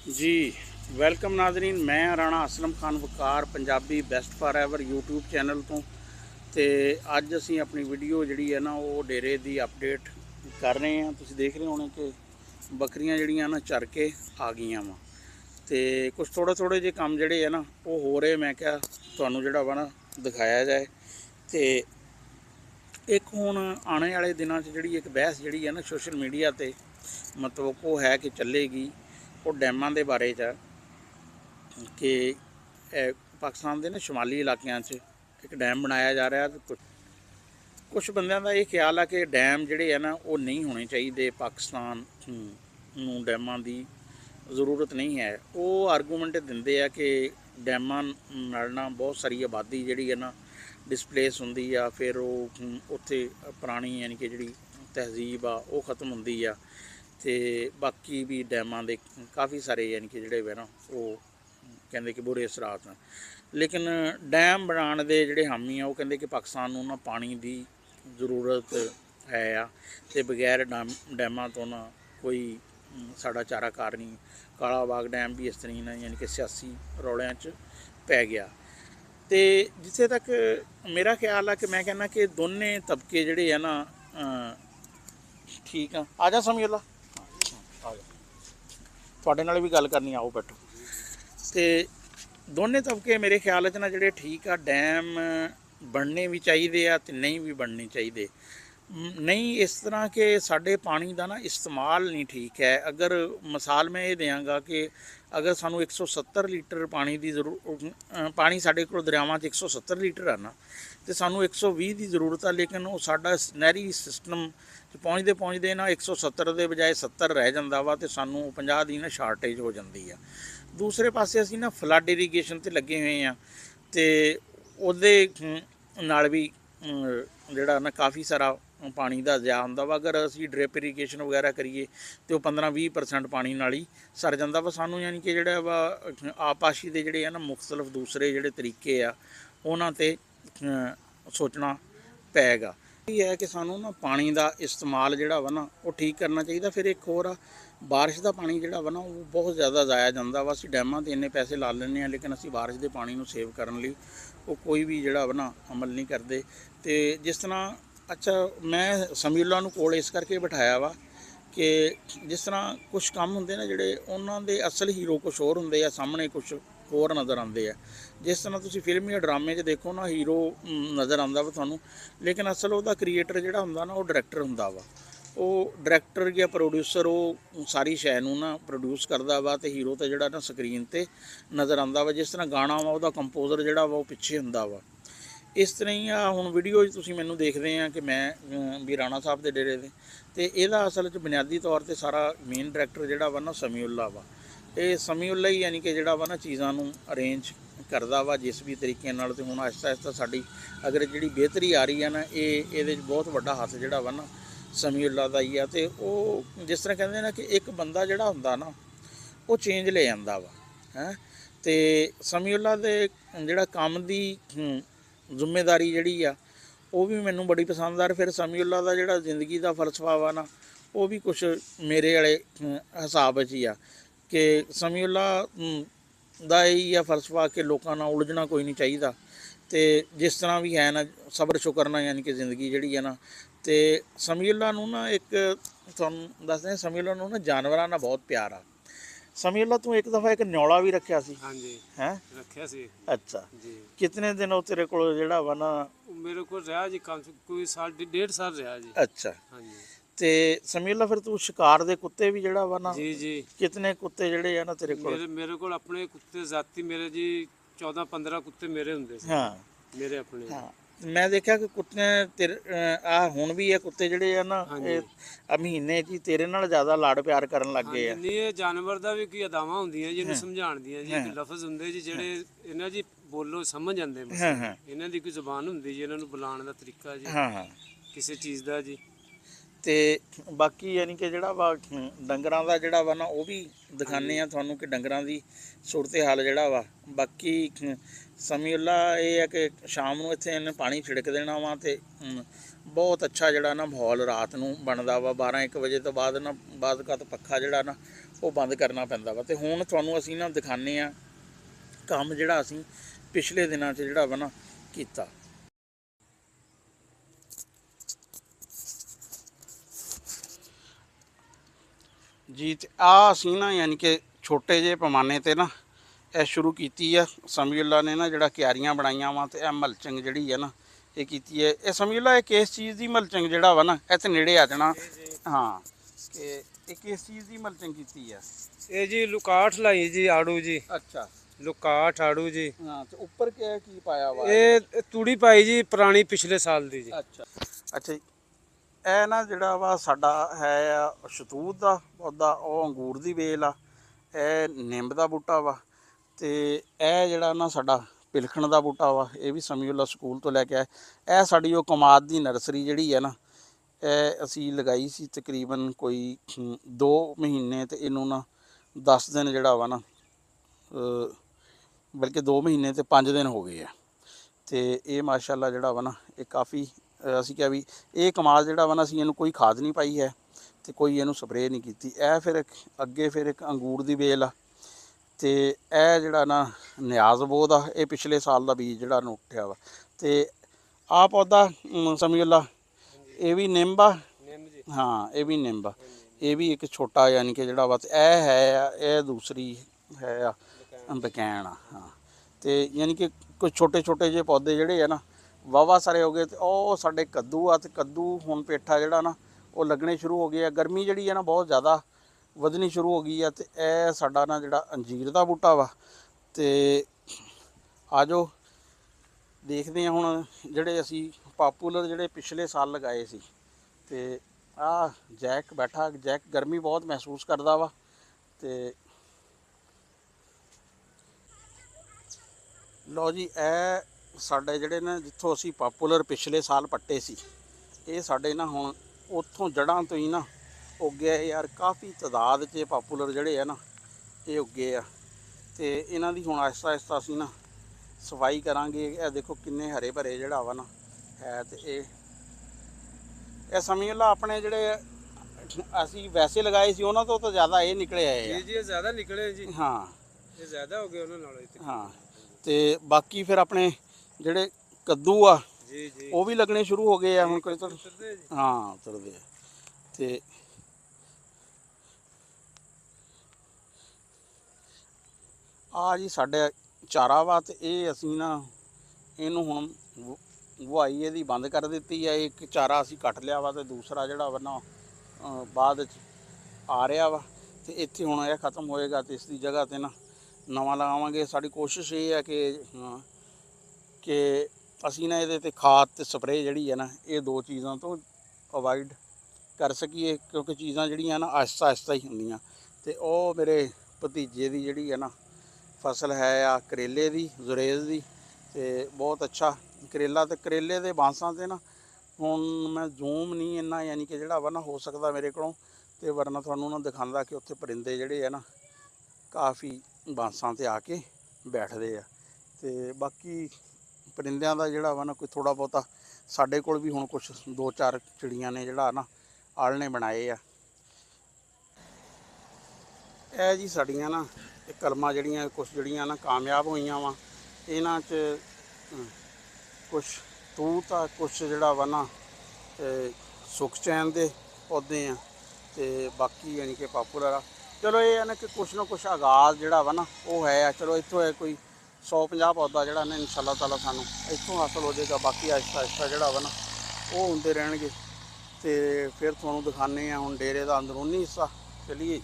जी welcome नाजरीन। मैं Rana Aslam Khan Waqar Punjabi best for ever YouTube channel तो अज असी अपनी वीडियो जी है ना वो डेरे की अपडेट कर रहे हैं। तुम देख रहे होने कि बकरियां जड़ियां ना चर के आ गई वा तो कुछ थोड़े जे काम जोड़े है ना वो हो रहे। मैं क्या तुहानू जोड़ा वा ना दिखाया जाए तो एक हुण आने वाले दिनों जी एक बहस जी है ना सोशल मीडिया पर मतलब वो है कि चलेगी वो डैमां के बारे कि पाकिस्तान के ना शुमाली इलाकों एक डैम बनाया जा रहा है। कुछ बंदों का ये ख्याल है कि डैम जोड़े है ना वो नहीं होने चाहिए, पाकिस्तान नूं डैमां की ज़रूरत नहीं है। वो आर्गूमेंट देंदे आ कि डैमां नाल ना बहुत सारी आबादी जी है ना डिसप्लेस होंदी आ, फिर वो उत्थे पुरानी यानी कि जी तहजीब आ वो खत्म होंदी आ ते बाकी भी डैमां दे काफ़ी सारे यानी कि जोड़े वे ना वो कहते कि बुरे असरात हैं। लेकिन डैम बनाने के जोड़े हामी आ वो कहते कि पाकिस्तान नूं ना पानी की ज़रूरत है आ ते बगैर डैमां तो ना कोई साड़ा चारा कार नहीं। काला बाग डैम भी इस तरह ना यानी कि सियासी रौलियां च पै गया। तो जिथे तक मेरा ख्याल है कि मैं कहना कि दोने तबके जोड़े है ना ठीक आ। आ जा समझ ला थोड़े नाल भी गल करनी, आओ बैठो। तो दोने तबके मेरे ख्याल च ना जोड़े ठीक आ, डैम बनने भी चाहिए आ ते नहीं भी बनने चाहिए। नहीं इस तरह के साढ़े पानी का ना इस्तेमाल नहीं ठीक है। अगर मिसाल मैं ये देंगा कि अगर सानू 170 लीटर पानी की जरूरत पानी साढ़े को दरियावां 170 लीटर है ना तो सानू 120 की जरूरत है, लेकिन वो साडा नहरी सिस्टम पहुँचते पहुँचते ना 170 के बजाय 70 रह जाता वा तो सानू 50 की ना शार्टेज हो जाती है। दूसरे पासे असी ना फ्लड इरीगेशन ते लगे हुए हैं तो ਉਹਦੇ ਨਾਲ भी ਜਿਹੜਾ ना काफ़ी सारा पानी का ज़िया ਹੁੰਦਾ ਵਾ। अगर ਅਸੀਂ ड्रिप इरीगेशन वगैरह करिए तो 15-20% पानी नाल ही सर ਜਾਂਦਾ ਵਾ। ਸਾਨੂੰ यानी कि ਜਿਹੜਾ ਵਾ आपाशी ਦੇ ਜਿਹੜੇ ਆ ਨਾ मुख्तलिफ दूसरे ਜਿਹੜੇ तरीके आ ਉਹਨਾਂ ਤੇ सोचना ਪੈਗਾ। ਇਹ है कि सानू ना पानी का इस्तेमाल ਜਿਹੜਾ ਵਾ ना वो ठीक करना चाहिए। फिर एक होर बारिश का पानी ਜਿਹੜਾ ਵਾ ना वो बहुत ज़्यादा ज़ाया ਜਾਂਦਾ ਵਾ। ਅਸੀਂ डैमां ਤੇ ਇੰਨੇ पैसे ला ਲੈਂਦੇ ਹਾਂ लेकिन ਅਸੀਂ बारिश के पानी ਨੂੰ सेव ਕਰਨ ਲਈ वो कोई भी ਜਿਹੜਾ ਵਾ ना अमल नहीं करते। तो जिस तरह अच्छा मैं ਸਮੀਉਲਾ ਨੂੰ ਕੋਲ इस करके बिठाया वा कि जिस तरह कुछ काम होंगे ना जोड़े उन्होंने असल हीरो कुछ होर होंगे आ, सामने कुछ होर नज़र आते हैं। जिस तरह तुम फिल्म या ड्रामे देखो ना हीरो नज़र आता वा थानू, लेकिन असल वो क्रिएटर जोड़ा होंदा ना वो डायरैक्टर होंदा वा। वो डायरैक्टर या प्रोड्यूसर वो सारी शै नूं ना प्रोड्यूस करता वा तो हीरो तो जोड़ा ना स्क्रीन पर नज़र आता वा। जिस तरह गाना वा वो कंपोजर जोड़ा वा वो पिछे होंदा वा। इस तरह ही आ हुण वीडियो तुसीं मैनू देखदे आ कि मैं भी राणा साहब के डेरे दे ते इहदा असल च बुनियादी तौर पर सारा मेन डायरैक्टर जोड़ा वा ना समੀਉਲਾ वा। ये समੀਉਲਾ ही यानी कि जोड़ा वा ना चीज़ां नूं अरेंज करदा वा जिस भी तरीके नाल। ते हुण आहिस्ता आहिस्ता साडी अगर जिहड़ी बेहतरी आ रही है ना ये बहुत वड्डा हत्थ जोड़ा वा ना समੀਉਲਾ दा ही आ। ते वो जिस तरह कहंदे ना कि एक बंदा जोड़ा हुंदा ना वो चेंज ले आंदा वा है। ते ਸਮੀਉਲਾ दे जोड़ा काम दी जिम्मेदारी जी आ वो भी मैनू बड़ी पसंद आ। फिर ਸਮੀਉਲਾ का जोड़ा जिंदगी का फलसफा वा ना वो भी कुछ मेरे वाले हिसाब ही आ कि ਸਮੀਉਲਾ का यही आ फलसफा कि लोगों नाल उलझना कोई नहीं चाहिए। तो जिस तरह भी है ना सबर शुकर ना यानी कि जिंदगी जी है ना तो ਸਮੀਉਲਾ नूं ना एक तुहानूं दसदे ਸਮੀਉਲਾ नूं ना जानवरां नाल बहुत प्यार आ। ਸਮੀਉਲਾ तू एक दफ़ा एक न्यौला भी रखा सी है रखा सी। अच्छा जी कितने दिन वो तेरे को जोड़ा वा ना मेरे को रहा जी कम से कोई साल 1.5 साल रहा जी। अच्छा हाँ जी ते ਸਮੀਉਲਾ फिर तू शिकार दे कुत्ते भी जोड़ा वा ना जी जी कितने कुत्ते जोड़े है ना तेरे को? मेरे को अपने कुत्ते जाती मेरे जी 14-15 कुत्ते मेरे होंगे सी। हाँ मेरे अपने हाँ मैं देखा कि कुत्ते तेरे आ हुण भी है कुत्ते जोड़े है ना हाँ ये जी महीने च तेरे नाल ज़्यादा लाड़ प्यार करन लग हाँ गए जी। है। नहीं ये जानवर का भी कोई अदावां होंदियां जी, इन्हूं हाँ समझाण दियां जी। हाँ कोई लफज होंदे जी जेड़े इन्हां जी बोलो समझ आंदे हाँ मसले हाँ इन्हां दी कोई ज़ुबान होंदी जी, इन्हां नूं बुलाण दा तरीका जी हाँ हाँ किसी चीज़ दा जी। तो बाकी यानी कि जोड़ा वा डंगरां दा जोड़ा वा ना वो भी दिखाने आ तुहानूं कि डंगरां दी सूरत हाल जोड़ा वा। बाकी ਸਮੀਉਲਾ ये है कि शाम नूं इत्थे इन्हें पानी छिड़क देना वा तो बहुत अच्छा जोड़ा ना माहौल रात नूं बनदा वा। 12-1 बजे तो बाद ना बाद का पक्खा जोड़ा ना ਉਹ ਬੰਦ ਕਰਨਾ ਪੈਂਦਾ ਵਾ। ਤੇ ਹੁਣ ਤੁਹਾਨੂੰ ਅਸੀਂ ਨਾ ਦਿਖਾਉਂਦੇ ਹਾਂ ਕੰਮ ਜਿਹੜਾ ਅਸੀਂ ਪਿਛਲੇ ਦਿਨਾਂ 'ਚ ਜਿਹੜਾ ਵਾ ਨਾ ਕੀਤਾ। ਜੀ ਤੇ ਆ ਅਸੀਂ ਨਾ ਯਾਨੀ ਕਿ ਛੋਟੇ ਜਿਹੇ ਪੈਮਾਨੇ ਤੇ ਨਾ ਇਹ ਸ਼ੁਰੂ ਕੀਤੀ ਆ। ਸਮੀਉल्ला ਨੇ ਨਾ ਜਿਹੜਾ ਕਿਆਰੀਆਂ ਬਣਾਈਆਂ ਵਾ ਤੇ ਇਹ ਮਲਚਿੰਗ ਜਿਹੜੀ ਹੈ ਨਾ ਇਹ ਕੀਤੀ ਹੈ। ਇਹ ਸਮੀਉल्ला ਇਹ ਕਿਸ ਚੀਜ਼ ਦੀ ਮਲਚਿੰਗ ਜਿਹੜਾ ਵਾ ਨਾ ਇੱਥੇ ਨੇੜੇ ਆ ਜਾਣਾ। ਹਾਂ ਕਿ ਇਹ ਕਿਸ ਚੀਜ਼ ਦੀ ਮਲਚਿੰਗ ਕੀਤੀ ਆ? ਇਹ ਜੀ ਲੁਕਾਠ ਲਾਈ ਜੀ, ਆੜੂ ਜੀ। ਅੱਛਾ, ਲੁਕਾਠ ਆੜੂ ਜੀ। ਹਾਂ ਤੇ ਉੱਪਰ ਕੀ ਪਾਇਆ ਵਾ? ਇਹ ਤੂੜੀ ਪਾਈ ਜੀ, ਪੁਰਾਣੀ ਪਿਛਲੇ ਸਾਲ ਦੀ ਜੀ। ਅੱਛਾ ਅੱਛਾ ਜੀ। ਇਹ ਨਾ ਜਿਹੜਾ ਵਾ ਸਾਡਾ ਹੈ ਆ ਸ਼ਤੂਤ ਦਾ ਪੌਦਾ, ਉਹ ਅੰਗੂਰ ਦੀ ਵੇਲ ਆ, ਇਹ ਨਿੰਬ ਦਾ ਬੂਟਾ ਵਾ, ਤੇ ਇਹ ਜਿਹੜਾ ਨਾ ਸਾਡਾ ਪਿਲਖਣ ਦਾ ਬੂਟਾ ਵਾ, ਇਹ ਵੀ ਸਮੀਉल्ला ਸਕੂਲ ਤੋਂ ਲੈ ਕੇ ਆਏ। ਇਹ ਸਾਡੀ ਉਹ ਕਮਾਦ ਦੀ ਨਰਸਰੀ ਜਿਹੜੀ ਹੈ ਨਾ, ਇਹ ਅਸੀਂ ਲਗਾਈ ਸੀ ਤਕਰੀਬਨ ਕੋਈ 2 ਮਹੀਨੇ ਤੇ ਇਹਨੂੰ ਨਾ 10 ਦਿਨ ਜਿਹੜਾ ਵਾ ਨਾ ਬਲਕਿ 2 ਮਹੀਨੇ ਤੇ 5 ਦਿਨ ਹੋ ਗਏ ਆ। ਤੇ ਇਹ ਮਾਸ਼ਾਅੱਲਾ ਜਿਹੜਾ ਵਾ ਨਾ ਇਹ ਕਾਫੀ ਅਸੀਂ ਕਿਹਾ ਵੀ ਇਹ ਕਮਾਲ ਜਿਹੜਾ ਵਾ ਨਾ ਅਸੀਂ ਇਹਨੂੰ ਕੋਈ ਖਾਦ ਨਹੀਂ ਪਾਈ ਹੈ ਤੇ ਕੋਈ ਇਹਨੂੰ ਸਪਰੇਅ ਨਹੀਂ ਕੀਤੀ। ਇਹ ਫਿਰ ਅੱਗੇ ਫਿਰ ਇੱਕ ਅੰਗੂਰ ਦੀ ਵੇਲ ਆ, ਤੇ ਇਹ ਜਿਹੜਾ ਨਾ ਨਿਆਜ਼ ਬੋਧ ਆ, ਇਹ ਪਿਛਲੇ ਸਾਲ ਦਾ ਬੀਜ ਜਿਹੜਾ ਨੂੰ ਉੱਠਿਆ ਵਾ। ਤੇ ਆਹ ਪੌਦਾ ਸਮੀਉल्ला ਇਹ ਵੀ ਨਿੰਬ ਆ। ਹਾਂ ਇਹ ਵੀ ਨਿੰਬ ਆ। ਇਹ ਵੀ ਇੱਕ ਛੋਟਾ ਯਾਨੀ ਕਿ ਜਿਹੜਾ ਵਾ ਇਹ ਹੈ, ਇਹ ਦੂਸਰੀ ਹੈ ਆ ਬਕੈਣ ਆ। ਹਾਂ ਤੇ ਯਾਨੀ ਕਿ ਕੁਝ ਛੋਟੇ ਛੋਟੇ ਜਿਹੇ ਪੌਦੇ ਜਿਹੜੇ ਆ ਨਾ ਵਾਹਵਾ ਸਾਰੇ ਹੋ ਗਏ। ਤੇ ਉਹ ਸਾਡੇ ਕੱਦੂ ਆ, ਤੇ ਕੱਦੂ ਹੁਣ ਪੇਠਾ ਜਿਹੜਾ ਨਾ ਉਹ ਲੱਗਣੇ ਸ਼ੁਰੂ ਹੋ ਗਏ ਆ। ਗਰਮੀ ਜਿਹੜੀ ਹੈ ਨਾ ਬਹੁਤ ਜ਼ਿਆਦਾ ਵਧਣੀ ਸ਼ੁਰੂ ਹੋ ਗਈ ਆ। ਤੇ ਇਹ ਸਾਡਾ ਨਾ ਜਿਹੜਾ ਅੰਜੀਰ ਦਾ ਬੂਟਾ ਵਾ, ਤੇ ਆ ਜਾਓ ਦੇਖਦੇ ਹਾਂ ਹੁਣ ਜਿਹੜੇ ਅਸੀਂ ਪਾਪੂਲਰ ਜਿਹੜੇ ਪਿਛਲੇ ਸਾਲ ਲਗਾਏ ਸੀ। ਤੇ ਆਹ ਜੈਕ ਬੈਠਾ, ਜੈਕ ਗਰਮੀ ਬਹੁਤ ਮਹਿਸੂਸ ਕਰਦਾ ਵਾ। ਤੇ ਲਓ ਜੀ, ਇਹ ਸਾਡੇ ਜਿਹੜੇ ਨਾ ਜਿੱਥੋਂ ਅਸੀਂ ਪਾਪੂਲਰ ਪਿਛਲੇ ਸਾਲ ਪੱਟੇ ਸੀ, ਇਹ ਸਾਡੇ ਨਾ ਹੁਣ ਉੱਥੋਂ ਜੜ੍ਹਾਂ ਤੋਂ ਹੀ ਨਾ ਉੱਗੇ ਯਾਰ। ਕਾਫੀ ਤਾਦਾਦ 'ਚ ਪਾਪੂਲਰ ਜਿਹੜੇ ਆ ਨਾ ਇਹ ਉੱਗੇ ਆ। ਤੇ ਇਹਨਾਂ ਦੀ ਹੁਣ ਆਹਿਸਤਾ ਆਹਿਸਤਾ ਅਸੀਂ ਨਾ ਸਫਾਈ ਕਰਾਂਗੇ। ਇਹ ਦੇਖੋ ਕਿੰਨੇ ਹਰੇ ਭਰੇ ਜਿਹੜਾ ਵਾ ਨਾ ਹੈ। ਤੇ ਇਹ ਸਮੀਉल्ला ਆਪਣੇ ਜਿਹੜੇ ਅਸੀਂ ਵੈਸੇ ਲਗਾਏ ਸੀ ਉਹਨਾਂ ਤੋਂ ਤਾਂ ਜ਼ਿਆਦਾ ਇਹ ਨਿਕਲੇ ਆਏ ਆ। ਜੀ ਇਹ ਜ਼ਿਆਦਾ ਨਿਕਲੇ ਜੀ। ਹਾਂ ਇਹ ਜ਼ਿਆਦਾ ਹੋ ਗਏ ਉਹਨਾਂ ਨਾਲੋਂ। ਹਾਂ ਤੇ ਬਾਕੀ ਫਿਰ ਆਪਣੇ ਜਿਹੜੇ ਕੱਦੂ ਆ ਜੀ ਜੀ ਉਹ ਵੀ ਲੱਗਣੇ ਸ਼ੁਰੂ ਹੋ ਗਏ ਆ ਹੁਣ। ਕੋਈ ਤਾਂ ਹਾਂ ਉਤਰਦੇ ਆ। ਤੇ ਆ ਜੀ ਸਾਡੇ ਚਾਰਾ ਵਾ, ਤੇ ਇਹ ਅਸੀਂ ਨਾ ਇਹਨੂੰ ਹੁਣ ਵਹਾਈ ਇਹਦੀ ਬੰਦ ਕਰ ਦਿੱਤੀ ਹੈ। ਇੱਕ ਚਾਰਾ ਅਸੀਂ ਕੱਟ ਲਿਆ ਵਾ, ਤੇ ਦੂਸਰਾ ਜਿਹੜਾ ਵਾ ਨਾ ਬਾਅਦ 'ਚ ਆ ਰਿਹਾ ਵਾ। ਤੇ ਇੱਥੇ ਹੁਣ ਇਹ ਖਤਮ ਹੋਏਗਾ ਤੇ ਇਸ ਦੀ ਜਗ੍ਹਾ 'ਤੇ ਨਾ ਨਵਾਂ ਲਗਾਵਾਂਗੇ। ਸਾਡੀ ਕੋਸ਼ਿਸ਼ ਇਹ ਹੈ ਕਿ ਅਸੀਂ ਨਾ ਇਹਦੇ 'ਤੇ ਖਾਦ ਤੇ ਸਪਰੇਅ ਜਿਹੜੀ ਹੈ ਨਾ ਇਹ 2 ਚੀਜ਼ਾਂ ਤੋਂ ਅਵਾਇਡ ਕਰ ਸਕੀਏ, ਕਿਉਂਕਿ ਚੀਜ਼ਾਂ ਜਿਹੜੀਆਂ ਨਾ ਆਹਿਸਤਾ ਆਹਿਸਤਾ ਹੀ ਹੁੰਦੀਆਂ। ਤੇ ਉਹ ਮੇਰੇ ਭਤੀਜੇ ਦੀ ਜਿਹੜੀ ਹੈ ਨਾ ਫਸਲ ਹੈ ਆ ਕਰੇਲੇ ਦੀ, ਜ਼ੁਰੇਜ਼ ਦੀ, ਤੇ ਬਹੁਤ ਅੱਛਾ ਕਰੇਲਾ। ਤੇ ਕਰੇਲੇ ਦੇ ਬਾਂਸਾਂ 'ਤੇ ਨਾ ਹੁਣ ਮੈਂ ਜ਼ੂਮ ਨਹੀਂ ਇੰਨਾ ਯਾਨੀ ਕਿ ਜਿਹੜਾ ਵਾ ਨਾ ਹੋ ਸਕਦਾ ਮੇਰੇ ਕੋਲੋਂ, ਤੇ ਵਰਨਾ ਤੁਹਾਨੂੰ ਨਾ ਦਿਖਾਉਂਦਾ ਕਿ ਉੱਥੇ ਪਰਿੰਦੇ ਜਿਹੜੇ ਆ ਨਾ ਕਾਫੀ ਬਾਂਸਾਂ 'ਤੇ ਆ ਕੇ ਬੈਠਦੇ ਆ। ਤੇ ਬਾਕੀ ਪਰਿੰਦਿਆਂ ਦਾ ਜਿਹੜਾ ਵਾ ਨਾ ਕੋਈ ਥੋੜ੍ਹਾ ਬਹੁਤਾ ਸਾਡੇ ਕੋਲ ਵੀ ਹੁਣ ਕੁਛ 2-4 ਚਿੜੀਆਂ ਨੇ ਜਿਹੜਾ ਨਾ ਆਲ੍ਹਣੇ ਬਣਾਏ ਆ। ਇਹ ਜੀ ਸਾਡੀਆਂ ਨਾ ਇਹ ਕਲਮਾਂ ਜਿਹੜੀਆਂ ਕੁਛ ਜਿਹੜੀਆਂ ਨਾ ਕਾਮਯਾਬ ਹੋਈਆਂ ਵਾ। ਇਹਨਾਂ 'ਚ ਕੁਛ ਤੂਤ ਆ, ਕੁਛ ਜਿਹੜਾ ਵਾ ਨਾ ਸੁੱਖ ਚੈਨ ਦੇ ਪੌਦੇ ਆ, ਤੇ ਬਾਕੀ ਯਾਨੀ ਕਿ ਪਾਪੂਲਰ ਆ। ਚਲੋ ਇਹ ਹੈ ਨਾ ਕਿ ਕੁਛ ਨਾ ਕੁਛ ਆਗਾਜ਼ ਜਿਹੜਾ ਵਾ ਨਾ ਉਹ ਹੈ ਆ। ਚਲੋ ਇੱਥੋਂ ਹੈ ਕੋਈ 150 ਪੌਦਾ ਜਿਹੜਾ ਨਾ ਇਨਸ਼ਾ ਤਾਲਾ ਸਾਨੂੰ ਇੱਥੋਂ ਹਾਸਲ ਹੋ ਜਾਏਗਾ। ਬਾਕੀ ਆਹਿਸਤਾ ਆਹਿਸਤਾ ਜਿਹੜਾ ਵਾ ਨਾ ਉਹ ਹੁੰਦੇ ਰਹਿਣਗੇ। ਤੇ ਫਿਰ ਤੁਹਾਨੂੰ ਦਿਖਾਉਂਦੇ ਹਾਂ ਹੁਣ ਡੇਰੇ ਦਾ ਅੰਦਰੂਨੀ ਹਿੱਸਾ। ਚਲੀਏ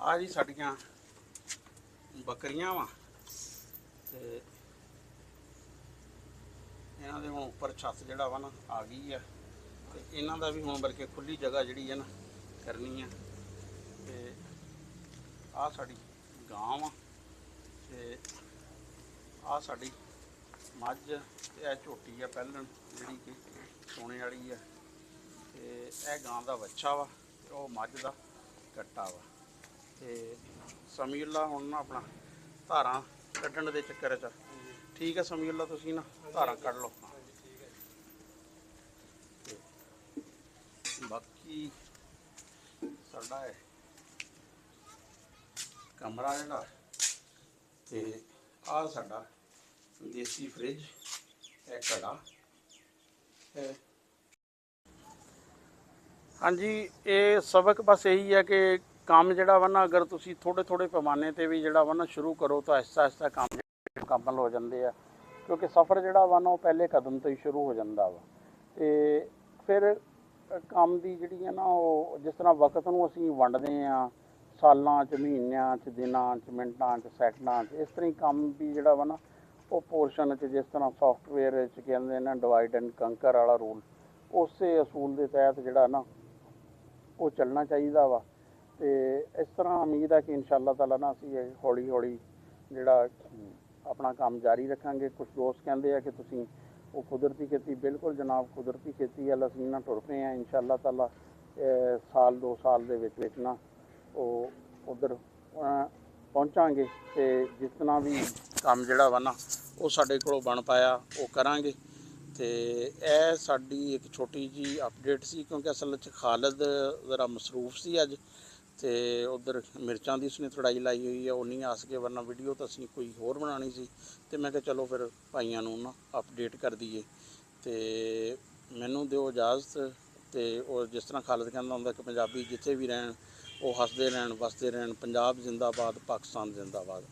ਆ ਜੀ ਸਾਡੀਆਂ ਬੱਕਰੀਆਂ ਵਾ, ਤੇ ਇਹਨਾਂ ਦੇ ਹੁਣ ਉੱਪਰ ਛੱਤ ਜਿਹੜਾ ਵਾ ਨਾ ਆ ਗਈ ਆ। ਤੇ ਇਹਨਾਂ ਦਾ ਵੀ ਹੁਣ ਬਲਕਿ ਖੁੱਲੀ ਜਗ੍ਹਾ ਜਿਹੜੀ ਹੈ ਨਾ ਕਰਨੀ ਆ। ਤੇ ਆ ਸਾਡੀ ਗਾਂ ਵਾ, ਤੇ ਆ ਸਾਡੀ ਮੱਝ, ਤੇ ਇਹ ਝੋਟੀ ਆ ਪਹਿਲਣ ਜਿਹੜੀ ਕਿ ਸੋਨੇ ਵਾਲੀ ਆ। ਤੇ ਇਹ ਗਾਂ ਦਾ ਬੱਚਾ ਵਾ, ਤੇ ਉਹ ਮੱਝ ਦਾ ਕੱਟਾ ਵਾ। ਤੇ ਸਮੀਉल्ला ਹੁਣ ਨਾ ਆਪਣਾ ਧਾਰਾਂ ਕੱਢਣ ਦੇ ਚੱਕਰ 'ਚ ਠੀਕ ਹੈ। ਸਮੀਉल्ला ਤੁਸੀਂ ਨਾ ਧਾਰਾਂ ਕੱਢ ਲਓ। ਬਾਕੀ ਸਾਡਾ ਹੈ ਕਮਰਾ ਜਿਹੜਾ, ਤੇ ਆਹ ਸਾਡਾ ਦੇਸੀ ਫ੍ਰਿਜ, ਇਹ ਘੜਾ ਹੈ। ਹਾਂਜੀ, ਇਹ ਸਬਕ ਬਸ ਇਹੀ ਹੈ ਕਿ ਕੰਮ ਜਿਹੜਾ ਵਾ ਨਾ, ਅਗਰ ਤੁਸੀਂ ਥੋੜ੍ਹੇ ਥੋੜ੍ਹੇ ਪੈਮਾਨੇ 'ਤੇ ਵੀ ਜਿਹੜਾ ਵਾ ਨਾ ਸ਼ੁਰੂ ਕਰੋ ਤਾਂ ਆਹਿਸਤਾ ਆਹਿਸਤਾ ਕੰਮ ਮੁਕੰਮਲ ਹੋ ਜਾਂਦੇ ਆ, ਕਿਉਂਕਿ ਸਫ਼ਰ ਜਿਹੜਾ ਵਾ ਨਾ ਉਹ ਪਹਿਲੇ ਕਦਮ ਤੋਂ ਹੀ ਸ਼ੁਰੂ ਹੋ ਜਾਂਦਾ ਵਾ। ਅਤੇ ਫਿਰ ਕੰਮ ਦੀ ਜਿਹੜੀ ਹੈ ਨਾ, ਉਹ ਜਿਸ ਤਰ੍ਹਾਂ ਵਕਤ ਨੂੰ ਅਸੀਂ ਵੰਡਦੇ ਹਾਂ ਸਾਲਾਂ 'ਚ, ਮਹੀਨਿਆਂ 'ਚ, ਦਿਨਾਂ 'ਚ, ਮਿੰਟਾਂ 'ਚ, ਸੈਕਿੰਡਾਂ 'ਚ, ਇਸ ਤਰ੍ਹਾਂ ਹੀ ਕੰਮ ਵੀ ਜਿਹੜਾ ਵਾ ਨਾ ਉਹ ਪੋਰਸ਼ਨ 'ਚ, ਜਿਸ ਤਰ੍ਹਾਂ ਸੌਫਟਵੇਅਰ 'ਚ ਕਹਿੰਦੇ ਨੇ ਡਿਵਾਈਡ ਐਂਡ ਕੰਕਰ ਵਾਲਾ ਰੂਲ, ਉਸੇ ਅਸੂਲ ਦੇ ਤਹਿਤ ਜਿਹੜਾ ਨਾ ਉਹ ਚੱਲਣਾ ਚਾਹੀਦਾ ਵਾ। ਅਤੇ ਇਸ ਤਰ੍ਹਾਂ ਉਮੀਦ ਹੈ ਕਿ ਇਨਸ਼ਾ ਅੱਲਾਹ ਤਾਲਾ ਨਾ ਅਸੀਂ ਹੌਲੀ ਹੌਲੀ ਜਿਹੜਾ ਆਪਣਾ ਕੰਮ ਜਾਰੀ ਰੱਖਾਂਗੇ। ਕੁਛ ਦੋਸਤ ਕਹਿੰਦੇ ਆ ਕਿ ਤੁਸੀਂ ਉਹ ਕੁਦਰਤੀ ਖੇਤੀ, ਬਿਲਕੁਲ ਜਨਾਬ, ਕੁਦਰਤੀ ਖੇਤੀ ਵੱਲ ਅਸੀਂ ਨਾ ਟੁਰ ਪਏ ਹਾਂ। ਇਨਸ਼ਾ ਅੱਲਾਹ ਤਾਲਾ ਸਾਲ 2 ਸਾਲ ਦੇ ਵਿੱਚ ਨਾ ਉਹ ਉੱਧਰ ਪਹੁੰਚਾਂਗੇ, ਅਤੇ ਜਿਸ ਤਰ੍ਹਾਂ ਵੀ ਕੰਮ ਜਿਹੜਾ ਵਾ ਨਾ ਉਹ ਸਾਡੇ ਕੋਲੋਂ ਬਣ ਪਾਇਆ ਉਹ ਕਰਾਂਗੇ। ਅਤੇ ਇਹ ਸਾਡੀ ਇੱਕ ਛੋਟੀ ਜਿਹੀ ਅਪਡੇਟ ਸੀ, ਕਿਉਂਕਿ ਅਸਲ 'ਚ ਖਾਲਿਦ ਜ਼ਰਾ ਮਸਰੂਫ ਸੀ ਅੱਜ, ਅਤੇ ਉੱਧਰ ਮਿਰਚਾਂ ਦੀ ਉਸਨੇ ਤੁੜਾਈ ਲਾਈ ਹੋਈ ਹੈ, ਉਹ ਨਹੀਂ ਆ ਸਕੇ, ਵਰਨਾ ਵੀਡੀਓ ਤਾਂ ਅਸੀਂ ਕੋਈ ਹੋਰ ਬਣਾਉਣੀ ਸੀ। ਅਤੇ ਮੈਂ ਕਿਹਾ ਚਲੋ ਫਿਰ ਭਾਈਆਂ ਨੂੰ ਨਾ ਅਪਡੇਟ ਕਰ ਦਈਏ। ਅਤੇ ਮੈਨੂੰ ਦਿਓ ਇਜਾਜ਼ਤ। ਅਤੇ ਉਹ ਜਿਸ ਤਰ੍ਹਾਂ ਖਾਲਿਦ ਕਹਿੰਦਾ ਹੁੰਦਾ ਕਿ ਪੰਜਾਬੀ ਜਿੱਥੇ ਵੀ ਰਹਿਣ ਉਹ ਹੱਸਦੇ ਰਹਿਣ, ਵਸਦੇ ਰਹਿਣ। ਪੰਜਾਬ ਜ਼ਿੰਦਾਬਾਦ, ਪਾਕਿਸਤਾਨ ਜ਼ਿੰਦਾਬਾਦ।